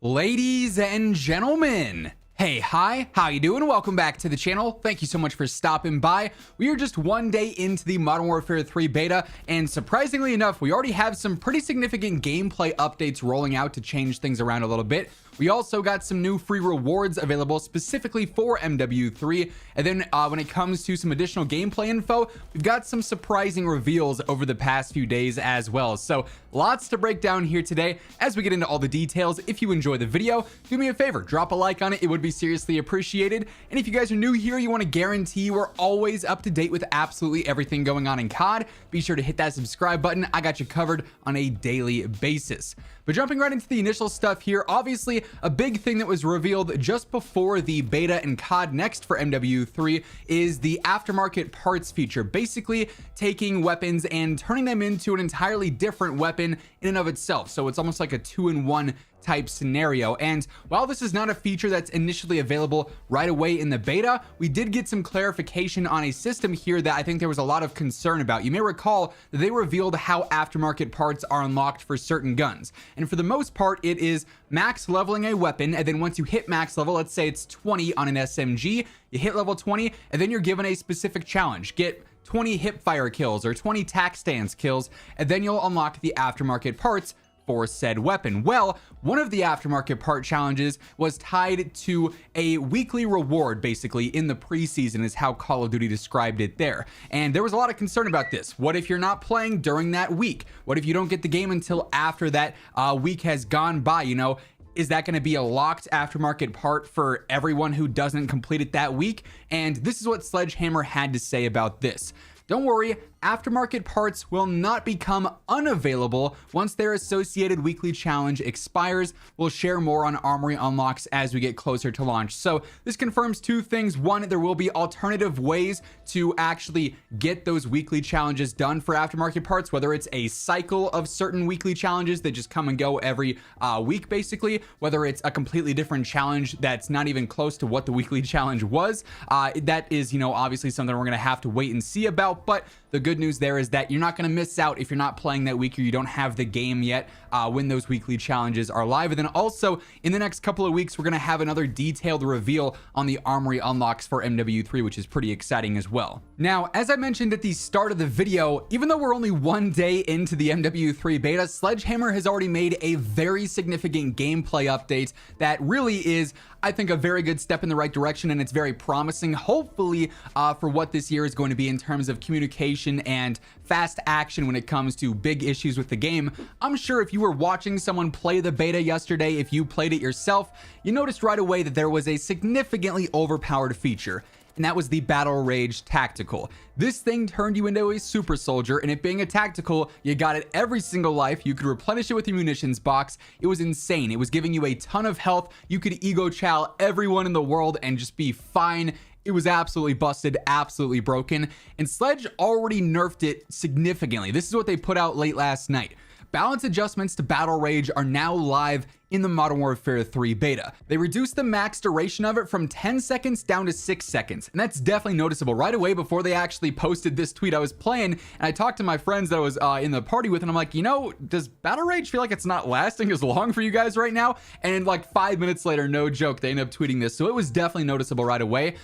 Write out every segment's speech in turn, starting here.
Ladies and gentlemen, hey, hi, how you doing? Welcome back to the channel. Thank you so much for stopping by. We are just one day into the Modern Warfare 3 beta, and surprisingly enough, we already have some pretty significant gameplay updates rolling out to change things around a little bit. We also got some new free rewards available specifically for Mw3. And then when it comes to some additional gameplay info, we've got some surprising reveals over the past few days as well. So lots to break down here today as we get into all the details. If you enjoy the video, do me a favor, drop a like on it. It would be seriously appreciated. And if you guys are new here, you want to guarantee we're always up to date with absolutely everything going on in COD, be sure to hit that subscribe button. I got you covered on a daily basis. But jumping right into the initial stuff here, obviously a big thing that was revealed just before the beta and COD Next for Mw3 is the aftermarket parts feature, basically taking weapons and turning them into an entirely different weapon in and of itself. So it's almost like a 2-in-1 type scenario. And while this is not a feature that's initially available right away in the beta, we did get some clarification on a system here that I think there was a lot of concern about. You may recall that they revealed how aftermarket parts are unlocked for certain guns. And for the most part, it is max leveling a weapon. And then once you hit max level, let's say it's 20 on an SMG, you hit level 20, and then you're given a specific challenge. Get 20 hipfire kills or 20 tac stance kills, and then you'll unlock the aftermarket parts for said weapon. Well, one of the aftermarket part challenges was tied to a weekly reward, basically in the preseason is how Call of Duty described it there. And there was a lot of concern about this. What if you're not playing during that week? What if you don't get the game until after that week has gone by? You know, is that going to be a locked aftermarket part for everyone who doesn't complete it that week? And this is what Sledgehammer had to say about this. Don't worry, aftermarket parts will not become unavailable once their associated weekly challenge expires. We'll share more on Armory unlocks as we get closer to launch. So this confirms two things. One, there will be alternative ways to actually get those weekly challenges done for aftermarket parts, whether it's a cycle of certain weekly challenges that just come and go every week, basically, whether it's a completely different challenge that's not even close to what the weekly challenge was. That is, you know, obviously something we're going to have to wait and see about. But the good news there is that you're not going to miss out if you're not playing that week or you don't have the game yet when those weekly challenges are live. And then also in the next couple of weeks, we're going to have another detailed reveal on the Armory unlocks for Mw3, which is pretty exciting as well. Now, as I mentioned at the start of the video, even though we're only one day into the Mw3 beta, Sledgehammer has already made a very significant gameplay update that really is, I think, a very good step in the right direction, and it's very promising, hopefully, for what this year is going to be in terms of communication and fast action when it comes to big issues with the game. I'm sure if you were watching someone play the beta yesterday, if you played it yourself, you noticed right away that there was a significantly overpowered feature, and that was the Battle Rage Tactical. This thing turned you into a super soldier, and it being a tactical, you got it every single life. You could replenish it with your munitions box. It was insane. It was giving you a ton of health. You could ego chow everyone in the world and just be fine. It was absolutely busted, absolutely broken, and Sledge already nerfed it significantly. This is what they put out late last night. Balance adjustments to Battle Rage are now live in the Modern Warfare 3 beta. They reduced the max duration of it from 10 seconds down to 6 seconds. And that's definitely noticeable. Right away before they actually posted this tweet, I was playing and I talked to my friends that I was in the party with, and I'm like, you know, does Battle Rage feel like it's not lasting as long for you guys right now? And like 5 minutes later, no joke, they ended up tweeting this. So it was definitely noticeable right away.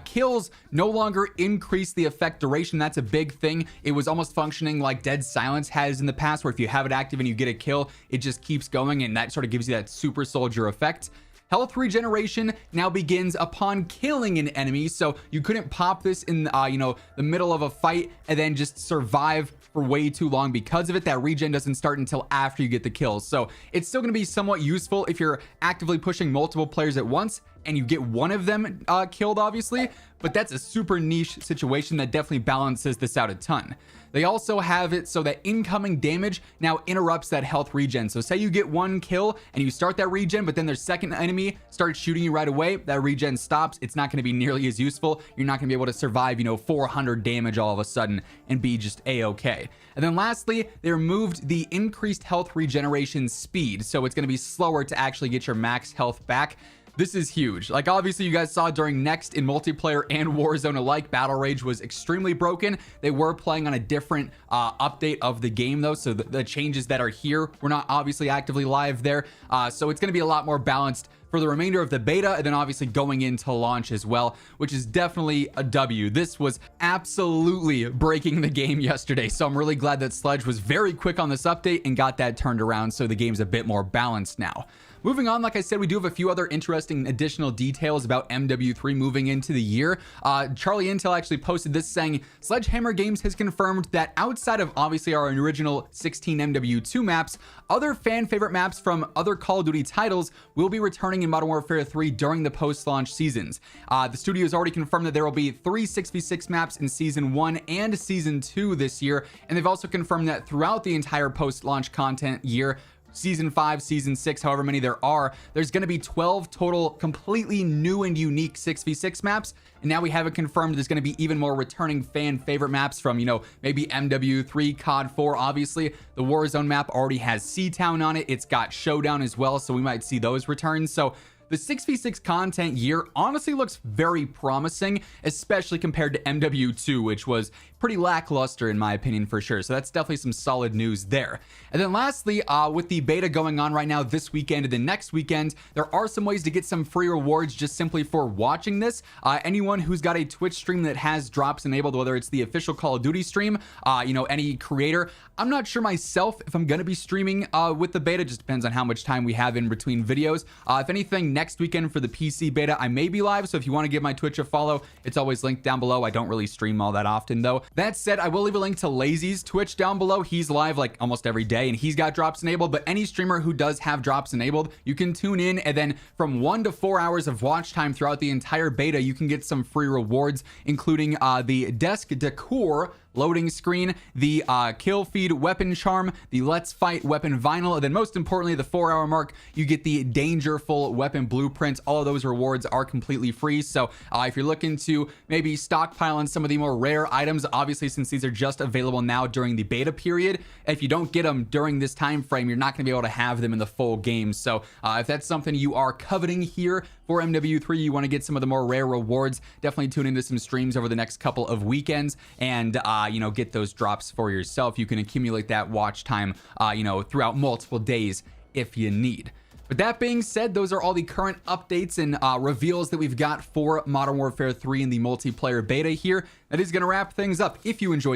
Kills no longer increase the effect duration. That's a big thing. It was almost functioning like Dead Silence has in the past, where if you have it active and you get a kill, it just keeps going, and that sort of gives you that super soldier effect. Health regeneration now begins upon killing an enemy, so you couldn't pop this in you know, the middle of a fight and then just survive for way too long because of it. That regen doesn't start until after you get the kills, so it's still going to be somewhat useful if you're actively pushing multiple players at once and you get one of them killed, obviously, but that's a super niche situation that definitely balances this out a ton. They also have it so that incoming damage now interrupts that health regen. So say you get one kill and you start that regen, but then their second enemy starts shooting you right away, that regen stops. It's not going to be nearly as useful. You're not going to be able to survive, you know, 400 damage all of a sudden and be just a-okay. And then lastly, they removed the increased health regeneration speed, so it's going to be slower to actually get your max health back. This is huge. Like, obviously you guys saw during Next in multiplayer and Warzone alike, Battle Rage was extremely broken. They were playing on a different update of the game though, so the changes that are here, we're not obviously actively live there, so it's going to be a lot more balanced for the remainder of the beta, and then obviously going into launch as well, which is definitely a W. This was absolutely breaking the game yesterday, so I'm really glad that Sledge was very quick on this update and got that turned around so the game's a bit more balanced now. Moving on, like I said, we do have a few other interesting additional details about MW3 moving into the year. Charlie Intel actually posted this saying, Sledgehammer Games has confirmed that outside of obviously our original 16 MW2 maps, other fan favorite maps from other Call of Duty titles will be returning in Modern Warfare 3 during the post-launch seasons. The studio has already confirmed that there will be 3 6v6 maps in Season 1 and Season 2 this year, and they've also confirmed that throughout the entire post-launch content year, Season 5, Season 6, however many there are, there's going to be 12 total completely new and unique 6v6 maps. And now we have it confirmed there's going to be even more returning fan favorite maps from, you know, maybe MW3, COD 4. Obviously, the Warzone map already has Seatown on it. It's got Showdown as well, so we might see those returns. So the 6v6 content year honestly looks very promising, especially compared to MW2, which was pretty lackluster in my opinion for sure. So that's definitely some solid news there. And then lastly, with the beta going on right now this weekend and the next weekend, there are some ways to get some free rewards just simply for watching this. Anyone who's got a Twitch stream that has drops enabled, whether it's the official Call of Duty stream, you know, any creator. I'm not sure myself if I'm going to be streaming with the beta. Just depends on how much time we have in between videos. If anything, next weekend for the PC beta, I may be live. So if you want to give my Twitch a follow, it's always linked down below. I don't really stream all that often though. That said, I will leave a link to Lazy's Twitch down below. He's live like almost every day and he's got drops enabled, but any streamer who does have drops enabled, you can tune in, and then from 1 to 4 hours of watch time throughout the entire beta, you can get some free rewards, including the desk decor loading screen, the kill feed weapon charm, the let's fight weapon vinyl, and then most importantly, the 4-hour mark, you get the dangerful weapon blueprints. All of those rewards are completely free. So if you're looking to maybe stockpile on some of the more rare items, obviously since these are just available now during the beta period, if you don't get them during this time frame, you're not going to be able to have them in the full game. So if that's something you are coveting here for MW3, you want to get some of the more rare rewards, definitely tune into some streams over the next couple of weekends and you know, get those drops for yourself. You can accumulate that watch time you know, throughout multiple days if you need. But that being said, those are all the current updates and reveals that we've got for Modern Warfare 3 in the multiplayer beta here. That is going to wrap things up. If you enjoyed